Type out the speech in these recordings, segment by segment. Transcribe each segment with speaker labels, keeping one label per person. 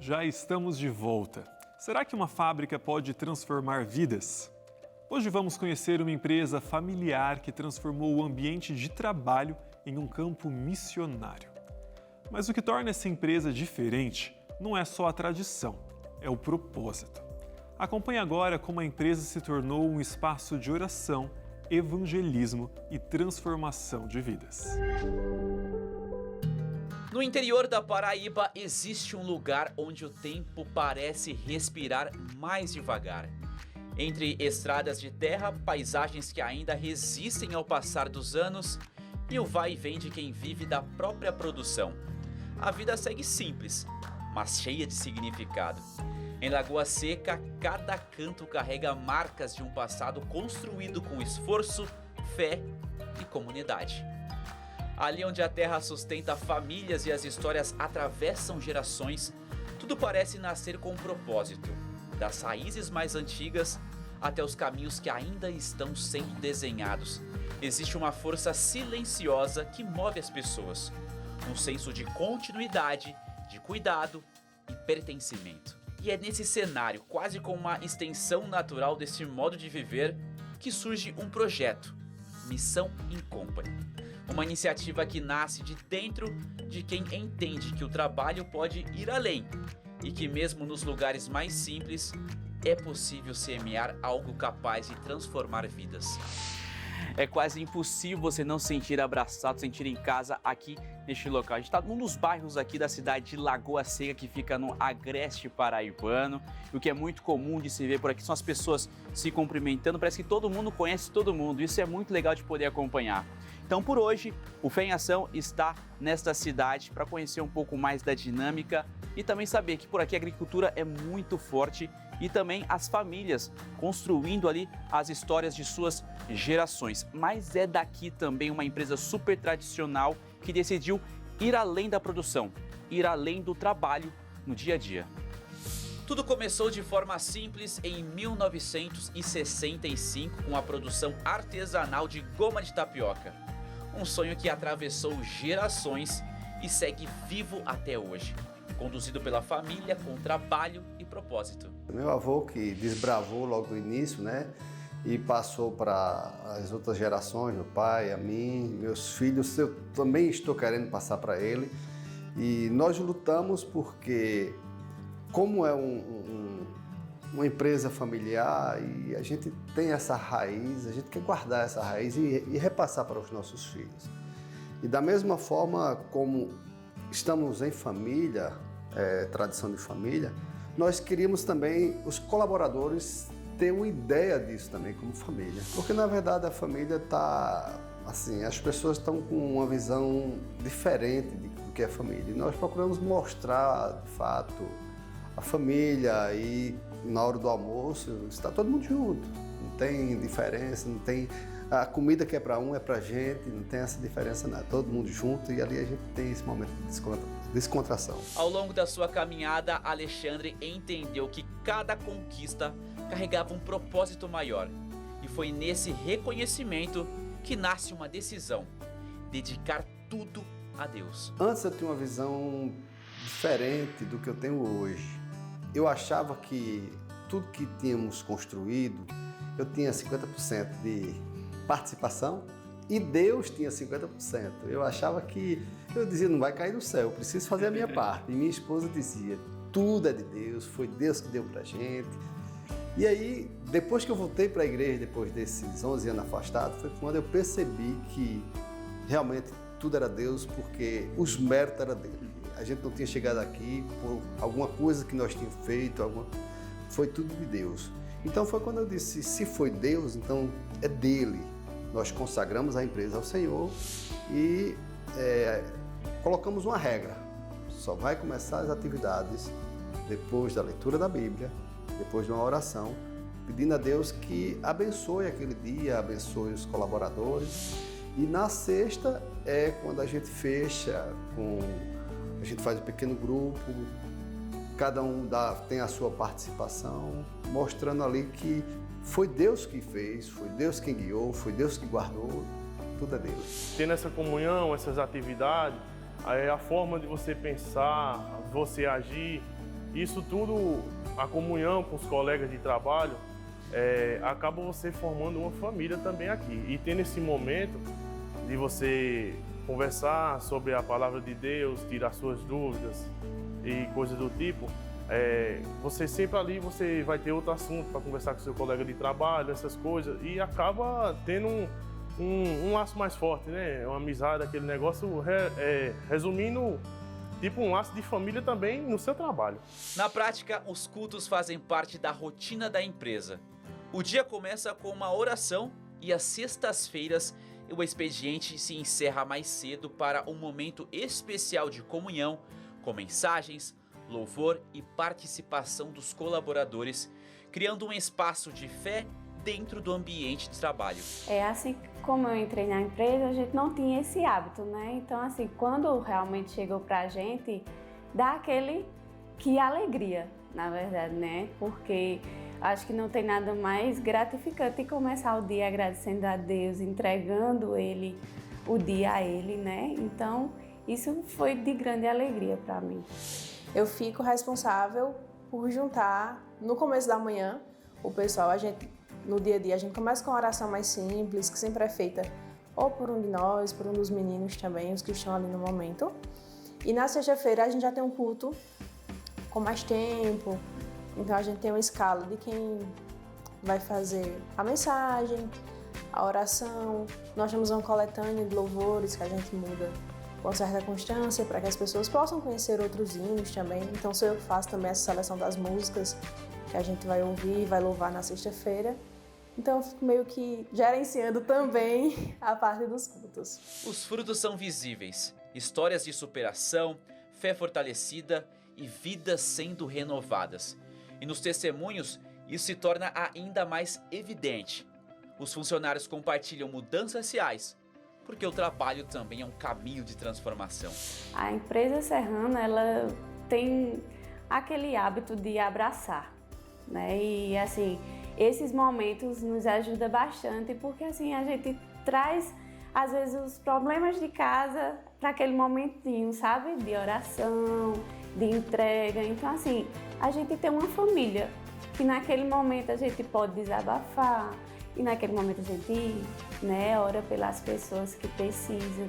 Speaker 1: Já estamos de volta. Será que uma fábrica pode transformar vidas? Hoje vamos conhecer uma empresa familiar que transformou o ambiente de trabalho em um campo missionário. Mas o que torna essa empresa diferente não é só a tradição, é o propósito. Acompanhe agora como a empresa se tornou um espaço de oração, evangelismo e transformação de vidas.
Speaker 2: No interior da Paraíba existe um lugar onde o tempo parece respirar mais devagar. Entre estradas de terra, paisagens que ainda resistem ao passar dos anos e o vai e vem de quem vive da própria produção. A vida segue simples, mas cheia de significado. Em Lagoa Seca, cada canto carrega marcas de um passado construído com esforço, fé e comunidade. Ali onde a terra sustenta famílias e as histórias atravessam gerações, tudo parece nascer com um propósito, das raízes mais antigas até os caminhos que ainda estão sendo desenhados. Existe uma força silenciosa que move as pessoas, um senso de continuidade, de cuidado e pertencimento. E é nesse cenário, quase com uma extensão natural desse modo de viver, que surge um projeto, Missão in Company. Uma iniciativa que nasce de dentro de quem entende que o trabalho pode ir além e que mesmo nos lugares mais simples é possível semear algo capaz de transformar vidas. É quase impossível você não se sentir abraçado, sentir em casa aqui neste local. A gente está num dos bairros aqui da cidade de Lagoa Seca, que fica no agreste paraibano. E o que é muito comum de se ver por aqui são as pessoas se cumprimentando. Parece que todo mundo conhece todo mundo. Isso é muito legal de poder acompanhar. Então, por hoje, o Fé em Ação está nesta cidade para conhecer um pouco mais da dinâmica e também saber que por aqui a agricultura é muito forte e também as famílias construindo ali as histórias de suas gerações. Mas é daqui também uma empresa super tradicional que decidiu ir além da produção, ir além do trabalho no dia a dia. Tudo começou de forma simples em 1965 com a produção artesanal de goma de tapioca. Um sonho que atravessou gerações e segue vivo até hoje, conduzido pela família com trabalho e propósito.
Speaker 3: Meu avô que desbravou logo no início, né? E passou para as outras gerações, meu pai, a mim, meus filhos, eu também estou querendo passar para ele. E nós lutamos porque, como é uma empresa familiar e a gente tem essa raiz, a gente quer guardar essa raiz e repassar para os nossos filhos. E da mesma forma como estamos em família, tradição de família, nós queríamos também os colaboradores ter uma ideia disso também como família. Porque na verdade a família está, assim, as pessoas estão com uma visão diferente do que é família. E nós procuramos mostrar, de fato, a família e na hora do almoço está todo mundo junto. Não tem diferença, não tem a comida que é para um é para gente, não tem essa diferença nada. Todo mundo junto e ali a gente tem esse momento de descontração.
Speaker 2: Ao longo da sua caminhada, Alexandre entendeu que cada conquista carregava um propósito maior. E foi nesse reconhecimento que nasce uma decisão: dedicar tudo a Deus.
Speaker 3: Antes eu tinha uma visão diferente do que eu tenho hoje. Eu achava que tudo que tínhamos construído, eu tinha 50% de participação e Deus tinha 50%. Eu achava que, eu dizia, não vai cair do céu, eu preciso fazer a minha parte. E minha esposa dizia, tudo é de Deus, foi Deus que deu pra gente. E aí, depois que eu voltei para a igreja, depois desses 11 anos afastado, foi quando eu percebi que realmente tudo era Deus, porque os méritos eram dele. A gente não tinha chegado aqui por alguma coisa que nós tínhamos feito, foi tudo de Deus. Então foi quando eu disse, se foi Deus, então é dele. Nós consagramos a empresa ao Senhor e colocamos uma regra. Só vai começar as atividades depois da leitura da Bíblia, depois de uma oração, pedindo a Deus que abençoe aquele dia, abençoe os colaboradores. E na sexta é quando a gente fecha a gente faz um pequeno grupo, cada um tem a sua participação, mostrando ali que foi Deus que fez, foi Deus quem guiou, foi Deus que guardou, tudo é Deus.
Speaker 4: Tendo essa comunhão, essas atividades, a forma de você pensar, você agir, Isso tudo, a comunhão com os colegas de trabalho, acaba você formando uma família também aqui. E tendo esse momento de você conversar sobre a palavra de Deus, tirar suas dúvidas e coisas do tipo, você sempre ali você vai ter outro assunto para conversar com seu colega de trabalho, essas coisas, e acaba tendo um laço mais forte, né? Uma amizade, aquele negócio, resumindo, tipo um laço de família também no seu trabalho.
Speaker 2: Na prática, os cultos fazem parte da rotina da empresa. O dia começa com uma oração e às sextas-feiras o expediente se encerra mais cedo para um momento especial de comunhão, com mensagens, louvor e participação dos colaboradores, criando um espaço de fé dentro do ambiente de trabalho.
Speaker 5: Assim como eu entrei na empresa, a gente não tinha esse hábito, né? Então, assim, quando realmente chegou pra gente, dá que alegria, na verdade, né? Porque acho que não tem nada mais gratificante que começar o dia agradecendo a Deus, entregando o dia a Ele, né? Então, isso foi de grande alegria para mim.
Speaker 6: Eu fico responsável por juntar, no começo da manhã, o pessoal, no dia a dia, a gente começa com uma oração mais simples, que sempre é feita ou por um de nós, por um dos meninos também, os que estão ali no momento. E na sexta-feira a gente já tem um culto com mais tempo, então a gente tem uma escala de quem vai fazer a mensagem, a oração. Nós temos uma coletânea de louvores que a gente muda com certa constância para que as pessoas possam conhecer outros hinos também. Então sou eu que faço também essa seleção das músicas que a gente vai ouvir e vai louvar na sexta-feira. Então eu fico meio que gerenciando também a parte dos cultos.
Speaker 2: Os frutos são visíveis, histórias de superação, fé fortalecida e vidas sendo renovadas. E nos testemunhos, isso se torna ainda mais evidente. Os funcionários compartilham mudanças reais, porque o trabalho também é um caminho de transformação.
Speaker 5: A empresa Serrana, ela tem aquele hábito de abraçar, né? E assim, esses momentos nos ajudam bastante, porque assim, a gente traz, às vezes, os problemas de casa para aquele momentinho, sabe? De oração, de entrega. Então, assim, a gente tem uma família que naquele momento a gente pode desabafar e naquele momento a gente, né, ora pelas pessoas que precisam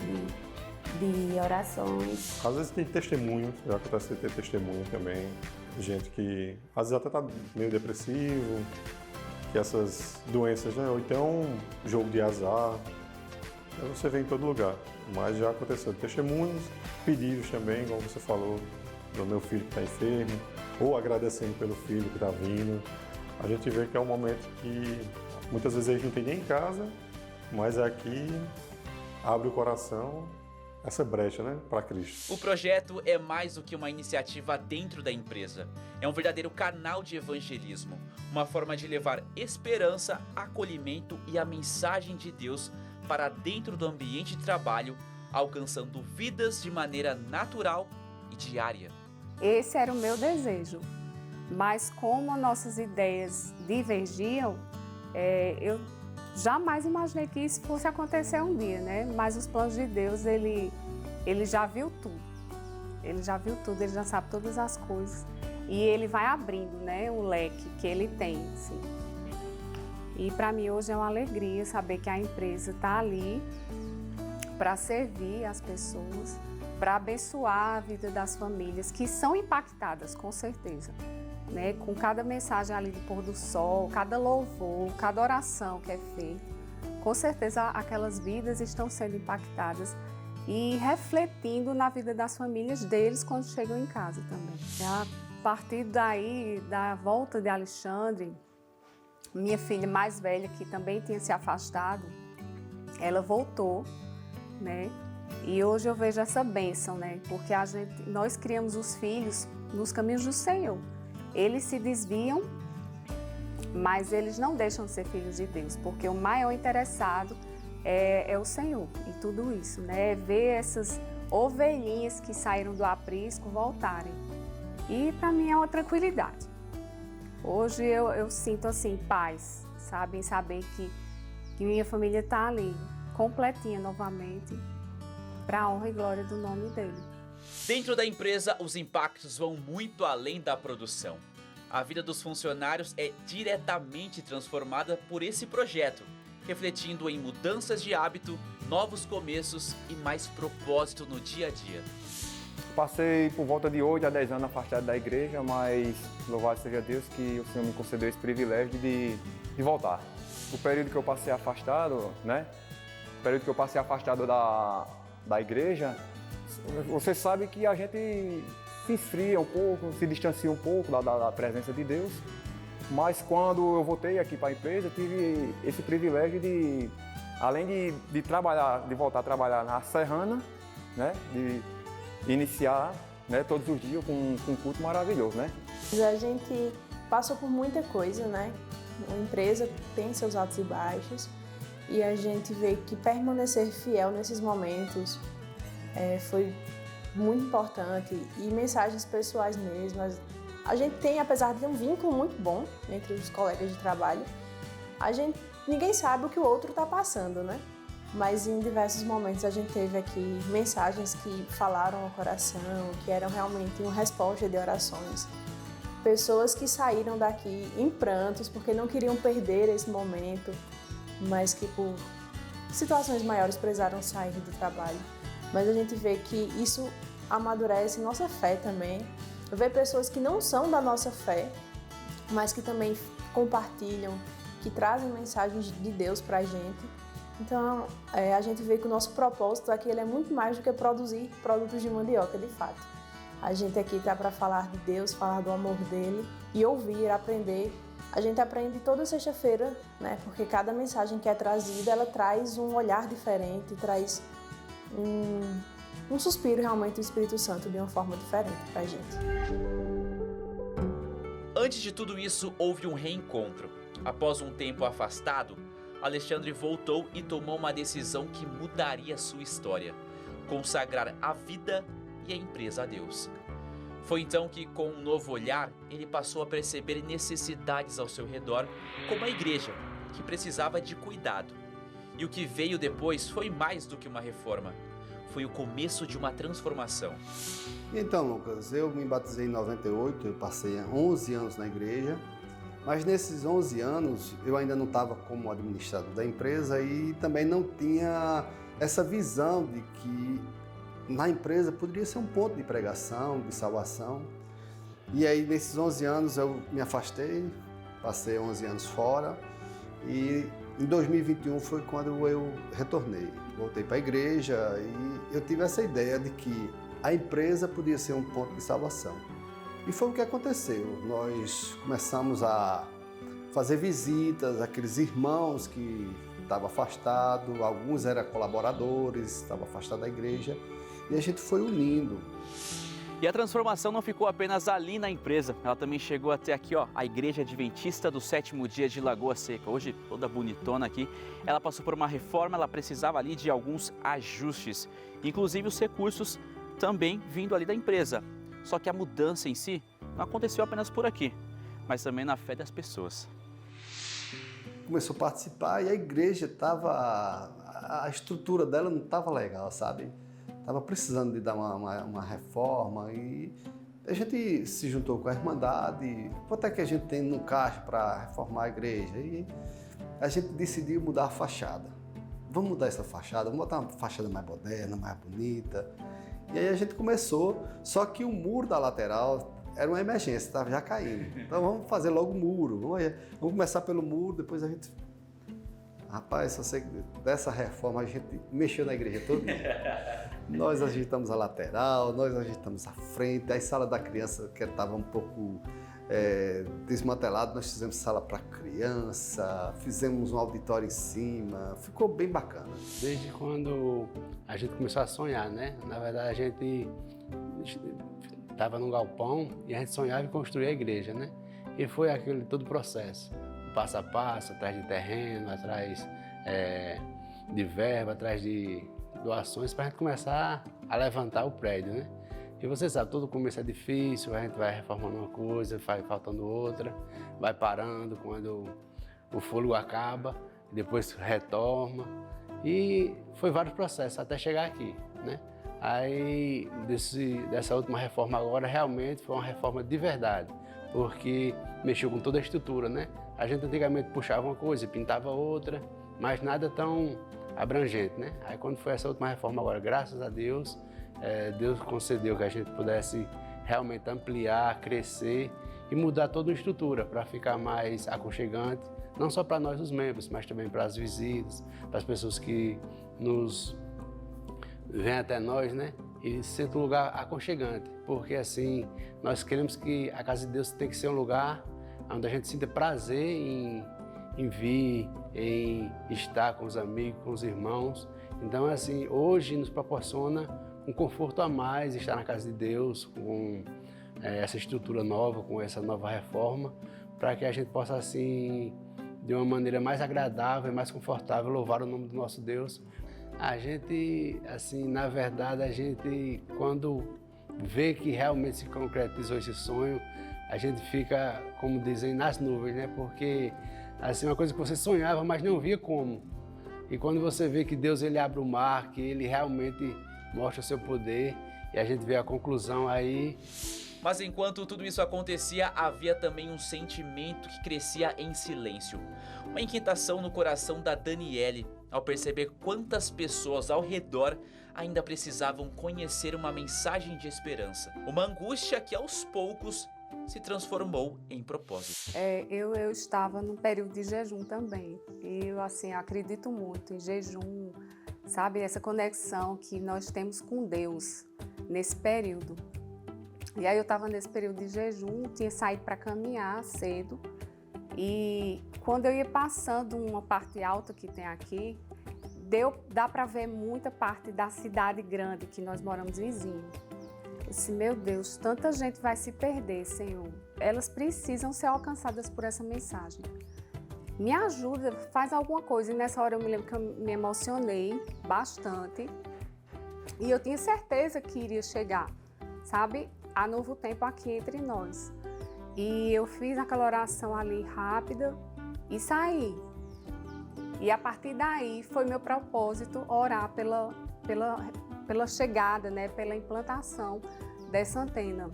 Speaker 5: de orações.
Speaker 7: Às vezes tem testemunhos, já acontece de ter testemunho também, gente que às vezes até está meio depressivo, que essas doenças, né, ou então jogo de azar, você vê em todo lugar, mas já aconteceu testemunhos, pedidos também, como você falou, do meu filho que está enfermo, ou agradecendo pelo filho que está vindo. A gente vê que é um momento que muitas vezes a gente não tem nem em casa, mas aqui abre o coração, essa brecha, né, para Cristo.
Speaker 2: O projeto é mais do que uma iniciativa dentro da empresa. É um verdadeiro canal de evangelismo, uma forma de levar esperança, acolhimento e a mensagem de Deus para dentro do ambiente de trabalho, alcançando vidas de maneira natural e diária.
Speaker 8: Esse era o meu desejo, mas como nossas ideias divergiam, eu jamais imaginei que isso fosse acontecer um dia, né? Mas os planos de Deus, ele já viu tudo. Ele já viu tudo, ele já sabe todas as coisas. E ele vai abrindo, né, o leque que ele tem, assim. E para mim hoje é uma alegria saber que a empresa está ali para servir as pessoas, para abençoar a vida das famílias que são impactadas, com certeza. Né, com cada mensagem ali do pôr do sol, cada louvor, cada oração que é feita, com certeza aquelas vidas estão sendo impactadas e refletindo na vida das famílias deles quando chegam em casa também. A partir daí, da volta de Alexandre, minha filha mais velha, que também tinha se afastado, ela voltou, né? E hoje eu vejo essa bênção, né? Porque nós criamos os filhos nos caminhos do Senhor. Eles se desviam, mas eles não deixam de ser filhos de Deus, porque o maior interessado é o Senhor em tudo isso, né? Ver essas ovelhinhas que saíram do aprisco voltarem. E para mim é uma tranquilidade. Hoje eu sinto assim paz, sabe? Em saber que minha família está ali, completinha novamente, para a honra e glória do nome dele.
Speaker 2: Dentro da empresa, os impactos vão muito além da produção. A vida dos funcionários é diretamente transformada por esse projeto, refletindo em mudanças de hábito, novos começos e mais propósito no dia a dia.
Speaker 9: Passei por volta de 8 a 10 anos afastado da igreja, mas louvado seja Deus que o Senhor me concedeu esse privilégio de voltar. O período que eu passei afastado, né? O período que eu passei afastado da igreja, você sabe que a gente se esfria um pouco, se distancia um pouco da presença de Deus. Mas quando eu voltei aqui para a empresa, tive esse privilégio de, além de trabalhar, de voltar a trabalhar na Serrana, né? De iniciar, né, todos os dias com um culto maravilhoso, né?
Speaker 6: A gente passou por muita coisa, né? Uma empresa tem seus altos e baixos e a gente vê que permanecer fiel nesses momentos foi muito importante e mensagens pessoais mesmo. A gente tem, apesar de ter um vínculo muito bom entre os colegas de trabalho, ninguém sabe o que o outro está passando, né? Mas em diversos momentos a gente teve aqui mensagens que falaram ao coração, que eram realmente uma resposta de orações. Pessoas que saíram daqui em prantos porque não queriam perder esse momento, mas que por situações maiores precisaram sair do trabalho. Mas a gente vê que isso amadurece nossa fé também. Ver pessoas que não são da nossa fé, mas que também compartilham, que trazem mensagens de Deus para a gente. Então, a gente vê que o nosso propósito aqui ele é muito mais do que produzir produtos de mandioca, de fato. A gente aqui está para falar de Deus, falar do amor dele e ouvir, aprender. A gente aprende toda sexta-feira, né? Porque cada mensagem que é trazida, ela traz um olhar diferente, traz um suspiro realmente do Espírito Santo de uma forma diferente para a gente.
Speaker 2: Antes de tudo isso, houve um reencontro. Após um tempo afastado, Alexandre voltou e tomou uma decisão que mudaria sua história: consagrar a vida e a empresa a Deus. Foi então que, com um novo olhar, ele passou a perceber necessidades ao seu redor, como a igreja, que precisava de cuidado. E o que veio depois foi mais do que uma reforma. Foi o começo de uma transformação.
Speaker 3: Então, Lucas, eu me batizei em 98, eu passei 11 anos na igreja, mas nesses 11 anos eu ainda não estava como administrador da empresa e também não tinha essa visão de que na empresa poderia ser um ponto de pregação, de salvação. E aí, nesses 11 anos, eu me afastei, passei 11 anos fora e em 2021 foi quando eu retornei. Voltei para a igreja e eu tive essa ideia de que a empresa podia ser um ponto de salvação. E foi o que aconteceu. Nós começamos a fazer visitas àqueles irmãos que estavam afastados, alguns eram colaboradores, estavam afastados da igreja, e a gente foi unindo.
Speaker 2: E a transformação não ficou apenas ali na empresa, ela também chegou até aqui, ó, a Igreja Adventista do Sétimo Dia de Lagoa Seca. Hoje, toda bonitona aqui, ela passou por uma reforma, ela precisava ali de alguns ajustes, inclusive os recursos também vindo ali da empresa. Só que a mudança em si não aconteceu apenas por aqui, mas também na fé das pessoas.
Speaker 3: Começou a participar e a igreja estava, a estrutura dela não estava legal, sabe? Estava precisando de dar uma reforma e a gente se juntou com a Irmandade. Quanto é que a gente tem no caixa para reformar a igreja? E a gente decidiu mudar a fachada. Vamos mudar essa fachada, vamos botar uma fachada mais moderna, mais bonita. E aí a gente começou, só que o muro da lateral era uma emergência, estava já caindo. Então vamos fazer logo o muro, vamos começar pelo muro, depois a gente... Rapaz, só sei que dessa reforma a gente mexeu na igreja toda. Nós ajeitamos a lateral, nós ajeitamos a frente, a sala da criança que estava um pouco desmantelada, nós fizemos sala para criança, fizemos um auditório em cima, ficou bem bacana.
Speaker 10: Desde quando a gente começou a sonhar, né? Na verdade, a gente estava num galpão e a gente sonhava em construir a igreja, né? E foi aquele todo o processo, passo a passo, atrás de terreno, atrás de verba, atrás de doações, para a gente começar a levantar o prédio, né? E você sabe, todo começo é difícil, a gente vai reformando uma coisa, vai faltando outra, vai parando quando o fôlego acaba, depois retorna. E foi vários processos até chegar aqui, né? Aí, dessa última reforma agora, realmente foi uma reforma de verdade, porque mexeu com toda a estrutura, né? A gente antigamente puxava uma coisa e pintava outra, mas nada tão abrangente, né? Aí quando foi essa última reforma agora, graças a Deus, Deus concedeu que a gente pudesse realmente ampliar, crescer e mudar toda a estrutura para ficar mais aconchegante, não só para nós os membros, mas também para as visitas, para as pessoas que nos vêm até nós, né? E sente um lugar aconchegante, porque assim, nós queremos que a Casa de Deus tem que ser um lugar onde a gente sinta prazer em vir, em estar com os amigos, com os irmãos. Então, assim, hoje nos proporciona um conforto a mais estar na Casa de Deus, com essa estrutura nova, com essa nova reforma, para que a gente possa, assim, de uma maneira mais agradável e mais confortável, louvar o nome do nosso Deus. A gente, assim, na verdade, a gente, quando vê que realmente se concretizou esse sonho, a gente fica, como dizem, nas nuvens, né? Porque, assim, uma coisa que você sonhava, mas não via como. E quando você vê que Deus, ele abre o mar, que ele realmente mostra o seu poder, e a gente vê a conclusão aí.
Speaker 2: Mas enquanto tudo isso acontecia, havia também um sentimento que crescia em silêncio. Uma inquietação no coração da Daniele, ao perceber quantas pessoas ao redor ainda precisavam conhecer uma mensagem de esperança. Uma angústia que aos poucos se transformou em propósito.
Speaker 8: Eu estava num período de jejum também. Eu, assim, acredito muito em jejum, sabe? Essa conexão que nós temos com Deus nesse período. E aí eu estava nesse período de jejum, tinha saído para caminhar cedo. E quando eu ia passando uma parte alta que tem aqui, dá para ver muita parte da cidade grande que nós moramos vizinhos. Eu disse, meu Deus, tanta gente vai se perder, Senhor. Elas precisam ser alcançadas por essa mensagem. Me ajuda, faz alguma coisa. E nessa hora eu me lembro que eu me emocionei bastante. E eu tinha certeza que iria chegar, sabe? Há novo tempo aqui entre nós. E eu fiz aquela oração ali rápida e saí. E a partir daí foi meu propósito orar pela chegada, né, pela implantação dessa antena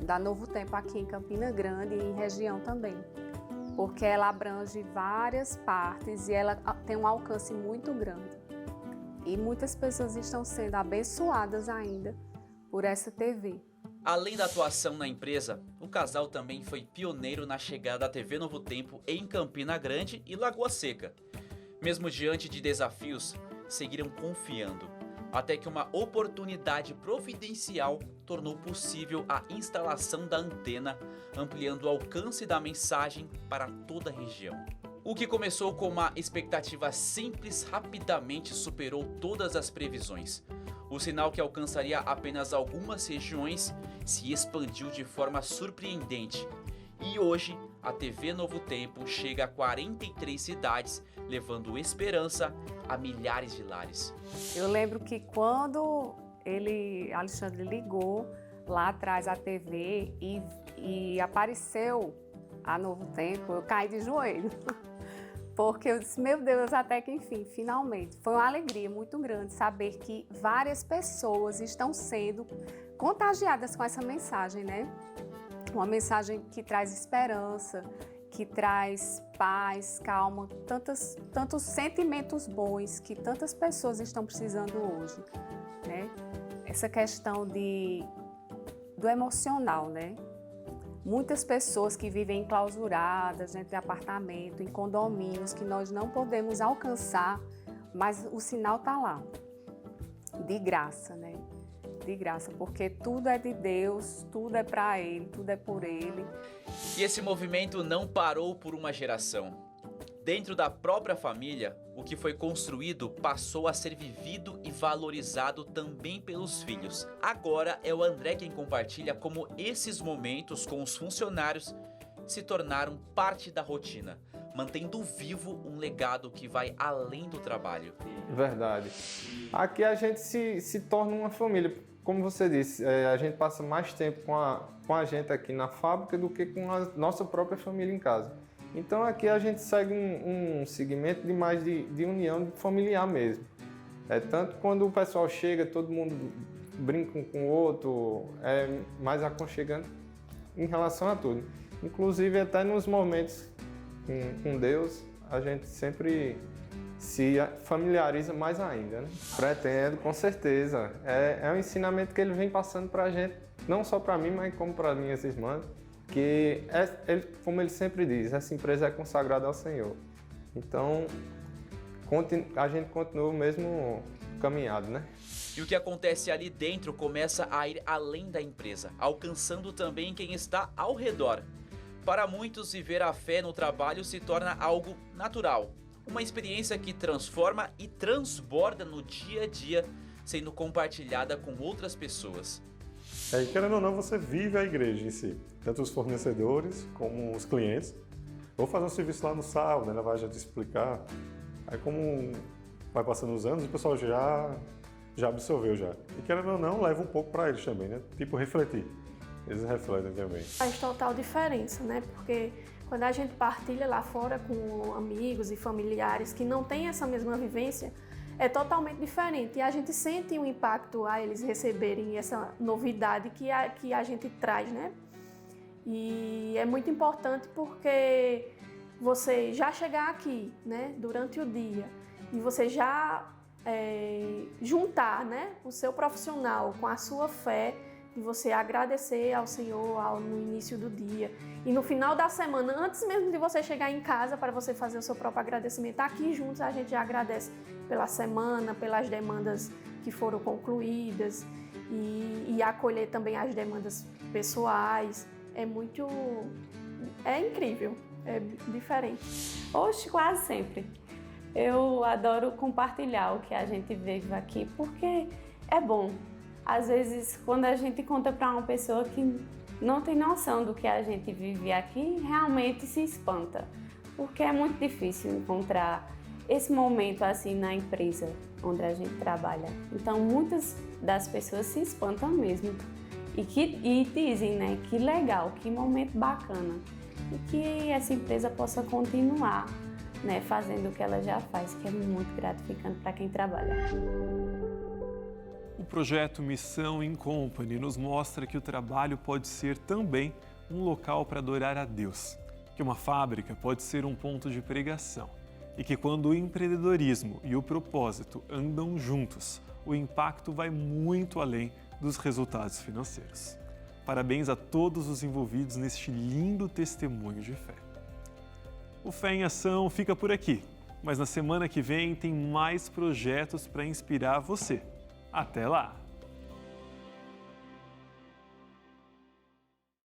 Speaker 8: da Novo Tempo aqui em Campina Grande e em região também. Porque ela abrange várias partes e ela tem um alcance muito grande. E muitas pessoas estão sendo abençoadas ainda por essa TV.
Speaker 2: Além da atuação na empresa, o casal também foi pioneiro na chegada da TV Novo Tempo em Campina Grande e Lagoa Seca. Mesmo diante de desafios, seguiram confiando, até que uma oportunidade providencial tornou possível a instalação da antena, ampliando o alcance da mensagem para toda a região. O que começou com uma expectativa simples rapidamente superou todas as previsões. O sinal que alcançaria apenas algumas regiões se expandiu de forma surpreendente. E hoje, a TV Novo Tempo chega a 43 cidades, levando esperança a milhares de lares.
Speaker 8: Eu lembro que quando Alexandre ligou lá atrás a TV e apareceu a Novo Tempo, eu caí de joelho. Porque eu disse, meu Deus, até que enfim, finalmente. Foi uma alegria muito grande saber que várias pessoas estão sendo contagiadas com essa mensagem, né? Uma mensagem que traz esperança, que traz paz, calma, tantos sentimentos bons que tantas pessoas estão precisando hoje, né? Essa questão do emocional, né? Muitas pessoas que vivem enclausuradas dentro de apartamento, em condomínios, que nós não podemos alcançar, mas o sinal está lá, de graça, né? De graça, porque tudo é de Deus, tudo é para Ele, tudo é por Ele.
Speaker 2: E esse movimento não parou por uma geração. Dentro da própria família, o que foi construído passou a ser vivido e valorizado também pelos filhos. Agora é o André quem compartilha como esses momentos com os funcionários se tornaram parte da rotina, mantendo vivo um legado que vai além do trabalho.
Speaker 11: Verdade. Aqui a gente se torna uma família. Como você disse, a gente passa mais tempo com a gente aqui na fábrica do que com a nossa própria família em casa. Então aqui a gente segue um segmento de mais de união familiar mesmo. Tanto quando o pessoal chega, todo mundo brinca um com o outro, é mais aconchegante em relação a tudo. Inclusive até nos momentos com Deus, a gente sempre se familiariza mais ainda, né? Pretendo, com certeza. É um ensinamento que ele vem passando para a gente, não só para mim, mas como para minhas irmãs, que, como ele sempre diz, essa empresa é consagrada ao Senhor. Então, a gente continua o mesmo caminhado, né?
Speaker 2: E o que acontece ali dentro começa a ir além da empresa, alcançando também quem está ao redor. Para muitos, viver a fé no trabalho se torna algo natural, uma experiência que transforma e transborda no dia a dia, sendo compartilhada com outras pessoas.
Speaker 7: E querendo ou não, você vive a igreja em si, tanto os fornecedores como os clientes. Vou fazer um serviço lá no SAL, né? Ela vai já te explicar. Aí como vai passando os anos, o pessoal já absorveu já. E querendo ou não, leva um pouco para eles também, né? Tipo, refletir. Eles refletem também.
Speaker 6: Faz total diferença, né? Porque quando a gente partilha lá fora com amigos e familiares que não têm essa mesma vivência, é totalmente diferente. E a gente sente um impacto a eles receberem essa novidade que a gente traz, né? E é muito importante porque você já chegar aqui, né, durante o dia, e você já juntar, né, o seu profissional com a sua fé, e você agradecer ao Senhor no início do dia. E no final da semana, antes mesmo de você chegar em casa para você fazer o seu próprio agradecimento, aqui juntos a gente já agradece pela semana, pelas demandas que foram concluídas e acolher também as demandas pessoais. É incrível, é diferente.
Speaker 5: Oxe, quase sempre. Eu adoro compartilhar o que a gente vive aqui, porque é bom. Às vezes, quando a gente conta para uma pessoa que não tem noção do que a gente vive aqui, realmente se espanta, porque é muito difícil encontrar esse momento assim na empresa onde a gente trabalha. Então, muitas das pessoas se espantam mesmo e dizem, né, que legal, que momento bacana, e que essa empresa possa continuar, né, fazendo o que ela já faz, que é muito gratificante para quem trabalha.
Speaker 1: O projeto Missão in Company nos mostra que o trabalho pode ser também um local para adorar a Deus, que uma fábrica pode ser um ponto de pregação e que quando o empreendedorismo e o propósito andam juntos, o impacto vai muito além dos resultados financeiros. Parabéns a todos os envolvidos neste lindo testemunho de fé. O Fé em Ação fica por aqui, mas na semana que vem tem mais projetos para inspirar você. Até lá!